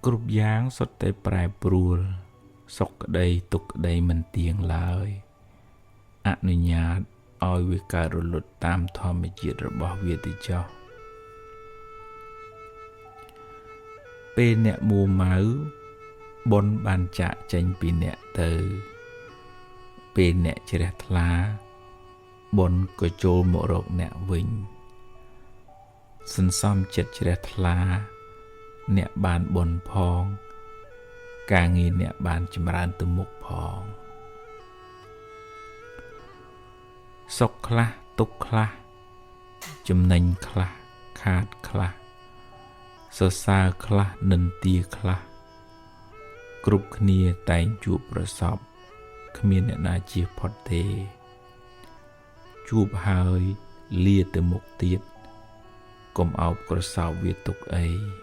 គ្រប់យ៉ាងសុទ្ធតែប្រែប្រួលសុខក្តីទុក្ខក្តីមិនទៀងឡើយអនុញ្ញាតឲ្យវាកើតរលត់តាមធម្មជាតិរបស់វាទៅចុះពេលអ្នកមួម៉ៅបុណ្យបានចាក់ចេញពីអ្នកទៅពេលអ្នកជ្រះថ្លាបុណ្យក៏ចូលមករកអ្នកវិញសន្សំចិត្តជ្រះថ្លាអ្នកបានបុណ្យផងការងារអ្នកបានចម្រើនទៅមុខផងសុខខ្លះទុក្ខខ្លះចំណេញខ្លះខាតខ្លះសរសើរខ្លះនិន្ទាខ្លះគ្រប់គ្នាតែងជួបប្រសពគ្មានអ្នកណាជៀសផុតទេជួបហើយលាទៅមុខទៀតកុំអោបក្រសោបវាទុកអី